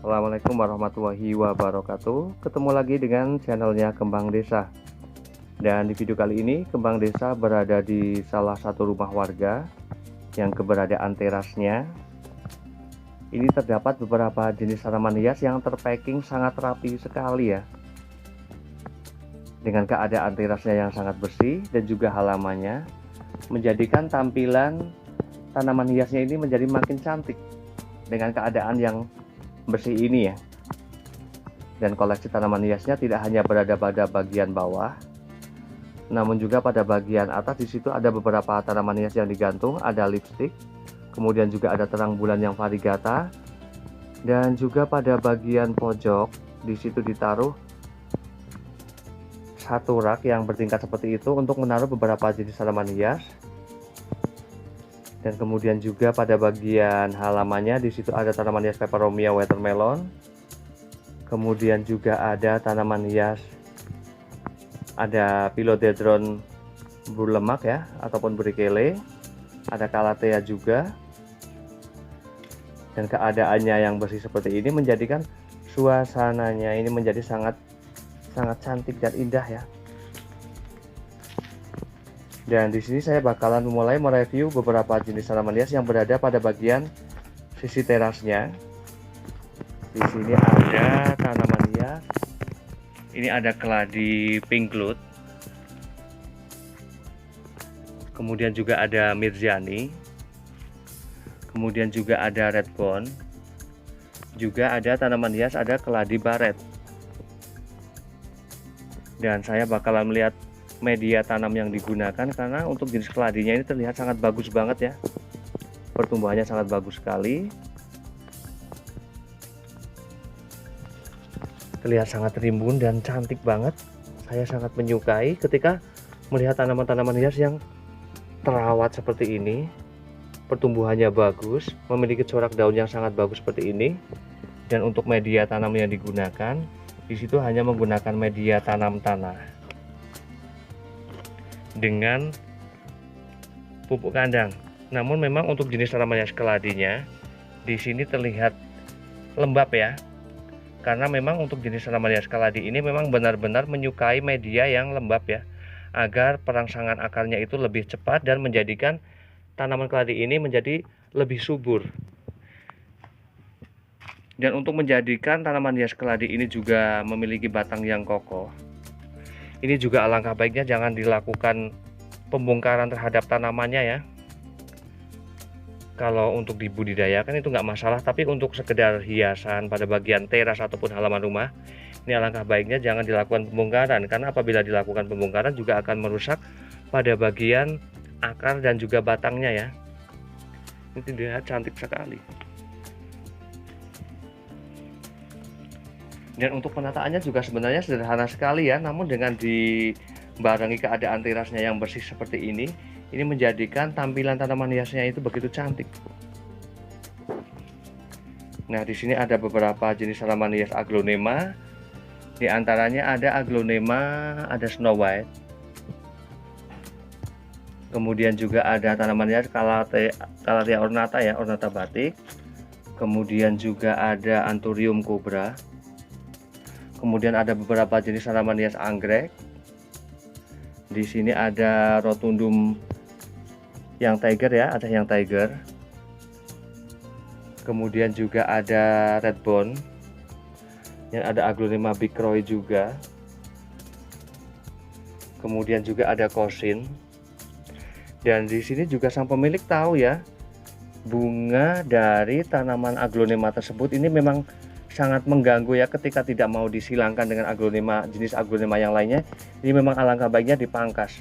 Assalamualaikum warahmatullahi wabarakatuh. Ketemu lagi dengan channelnya Kembang Desa. Dan di video kali ini Kembang Desa berada di salah satu rumah warga yang keberadaan terasnya ini terdapat beberapa jenis tanaman hias yang terpacking sangat rapi sekali ya. Dengan keadaan terasnya yang sangat bersih dan juga halamannya menjadikan tampilan tanaman hiasnya ini menjadi makin cantik dengan keadaan yang bersih ini ya. Dan koleksi tanaman hiasnya tidak hanya berada pada bagian bawah, namun juga pada bagian atas. Di situ ada beberapa tanaman hias yang digantung, ada lipstick, kemudian juga ada terang bulan yang variegata, dan juga pada bagian pojok di situ ditaruh satu rak yang bertingkat seperti itu untuk menaruh beberapa jenis tanaman hias. Dan kemudian juga pada bagian halamannya di situ ada tanaman hias peperomia watermelon. Kemudian juga ada tanaman hias, ada philodendron berlemak ya, ataupun berikele. Ada calathea juga. Dan keadaannya yang bersih seperti ini menjadikan suasananya ini menjadi sangat cantik dan indah ya. Dan di sini saya bakalan mulai mereview beberapa jenis tanaman hias yang berada pada bagian sisi terasnya. Di sini ada tanaman hias. Ini ada keladi pinklood. Kemudian juga ada mirjani. Kemudian juga ada redbone. Juga ada tanaman hias, ada keladi baret. Dan saya bakalan melihat media tanam yang digunakan karena untuk jenis keladinya ini terlihat sangat bagus banget ya. Pertumbuhannya sangat bagus sekali. Terlihat sangat rimbun dan cantik banget. Saya sangat menyukai ketika melihat tanaman-tanaman hias yang terawat seperti ini. Pertumbuhannya bagus, memiliki corak daun yang sangat bagus seperti ini. Dan untuk media tanam yang digunakan, di situ hanya menggunakan media tanam tanah dengan pupuk kandang. Namun memang untuk jenis tanaman hias keladinya di sini terlihat lembab ya. Karena memang untuk jenis tanaman hias keladi ini memang benar-benar menyukai media yang lembab ya, agar perangsangan akarnya itu lebih cepat dan menjadikan tanaman keladi ini menjadi lebih subur. Dan untuk menjadikan tanaman hias keladi ini juga memiliki batang yang kokoh, ini juga alangkah baiknya jangan dilakukan pembongkaran terhadap tanamannya ya. Kalau untuk dibudidayakan itu nggak masalah, tapi untuk sekedar hiasan pada bagian teras ataupun halaman rumah, ini alangkah baiknya jangan dilakukan pembongkaran, karena apabila dilakukan pembongkaran juga akan merusak pada bagian akar dan juga batangnya ya. Ini terlihat cantik sekali. Dan untuk penataannya juga sebenarnya sederhana sekali ya, namun dengan dibarengi keadaan terasnya yang bersih seperti ini menjadikan tampilan tanaman hiasnya itu begitu cantik. Nah, di sini ada beberapa jenis tanaman hias aglonema. Di antaranya ada aglonema, ada snow white. Kemudian juga ada tanaman hias calathea ornata ya, ornata batik. Kemudian juga ada anthurium cobra. Kemudian ada beberapa jenis tanaman hias anggrek. Di sini ada rotundum yang tiger ya, ada yang tiger. Kemudian juga ada redbone. Yang ada aglonema bicroy juga. Kemudian juga ada kosin. Dan di sini juga sang pemilik tahu ya, bunga dari tanaman aglonema tersebut ini memang sangat mengganggu ya ketika tidak mau disilangkan dengan aglonema, jenis aglonema yang lainnya. Ini memang alangkah baiknya dipangkas,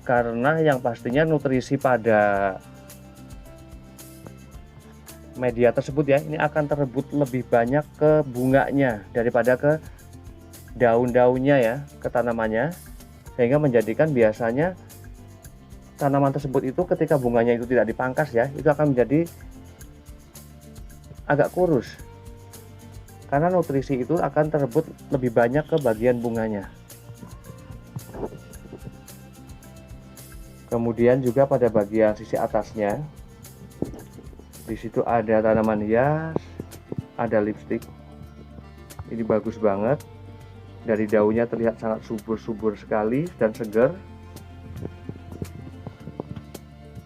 karena yang pastinya nutrisi pada media tersebut ya, ini akan terebut lebih banyak ke bunganya daripada ke daun-daunnya ya, ke tanamannya, sehingga menjadikan biasanya tanaman tersebut itu ketika bunganya itu tidak dipangkas ya, itu akan menjadi agak kurus. Karena nutrisi itu akan terebut lebih banyak ke bagian bunganya. Kemudian juga pada bagian sisi atasnya, di situ ada tanaman hias, ada lipstick, Ini bagus banget. Dari daunnya terlihat sangat subur-subur sekali dan segar.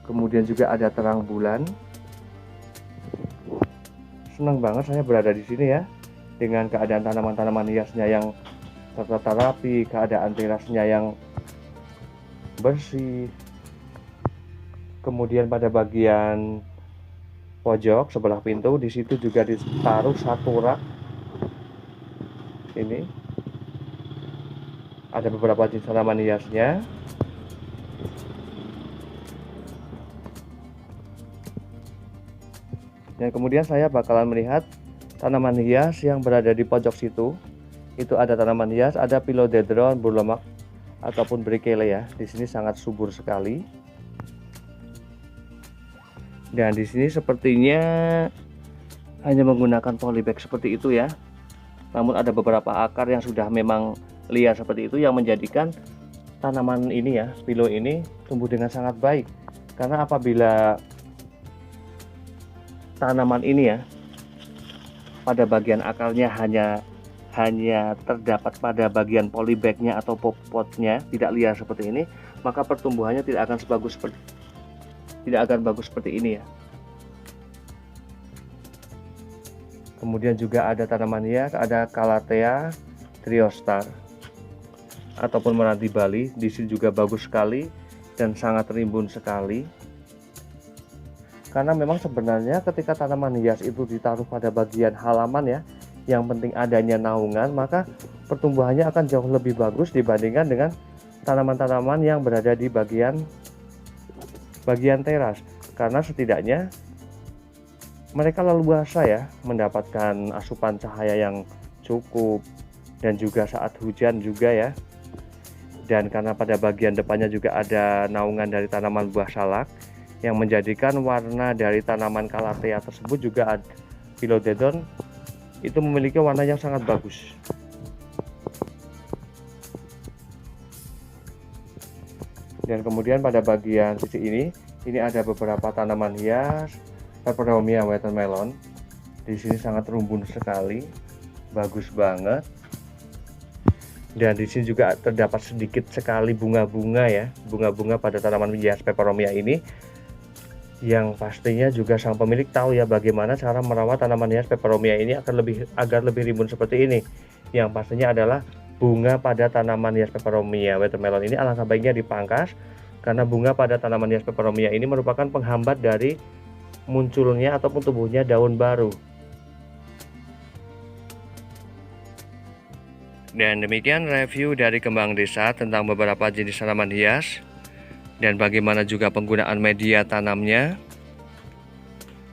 Kemudian juga ada terang bulan. Senang banget saya berada di sini ya, dengan keadaan tanaman-tanaman hiasnya yang tertata rapi, keadaan terasnya yang bersih. Kemudian pada bagian pojok sebelah pintu di situ juga ditaruh satu rak. Ini ada beberapa jenis tanaman hiasnya. Dan kemudian saya bakalan melihat tanaman hias yang berada di pojok situ. Itu ada tanaman hias, ada Philodendron burlemak ataupun Brickele ya. Di sini sangat subur sekali. Dan di sini sepertinya hanya menggunakan polybag seperti itu ya. Namun ada beberapa akar yang sudah memang liar seperti itu yang menjadikan tanaman ini ya, Philo ini tumbuh dengan sangat baik. Karena apabila tanaman ini ya pada bagian akarnya hanya terdapat pada bagian polybagnya atau potnya tidak liar seperti ini, maka pertumbuhannya tidak akan bagus seperti ini ya. Kemudian juga ada tanaman hias, ada Calathea triostar ataupun Meranti Bali. Di sini juga bagus sekali dan sangat rimbun sekali. Karena memang sebenarnya ketika tanaman hias itu ditaruh pada bagian halaman ya, yang penting adanya naungan, maka pertumbuhannya akan jauh lebih bagus dibandingkan dengan tanaman-tanaman yang berada di bagian teras. Karena setidaknya mereka leluasa ya mendapatkan asupan cahaya yang cukup dan juga saat hujan juga ya. Dan karena pada bagian depannya juga ada naungan dari tanaman buah salak yang menjadikan warna dari tanaman Calathea tersebut juga Philodendron itu memiliki warna yang sangat bagus. Dan kemudian pada bagian sisi ini ada beberapa tanaman hias Peperomia watermelon. Di sini sangat rumbun sekali, bagus banget. Dan di sini juga terdapat sedikit sekali bunga-bunga ya, bunga-bunga pada tanaman hias Peperomia ini. Yang pastinya juga sang pemilik tahu ya bagaimana cara merawat tanaman hias Peperomia ini agar lebih rimbun seperti ini. Yang pastinya adalah bunga pada tanaman hias Peperomia watermelon ini alangkah baiknya dipangkas, karena bunga pada tanaman hias Peperomia ini merupakan penghambat dari munculnya ataupun tumbuhnya daun baru. Dan demikian review dari Kembang Desa tentang beberapa jenis tanaman hias dan bagaimana juga penggunaan media tanamnya.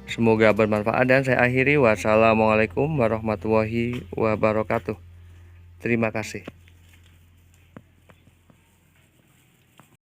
Semoga bermanfaat dan saya akhiri. Wassalamualaikum warahmatullahi wabarakatuh. Terima kasih.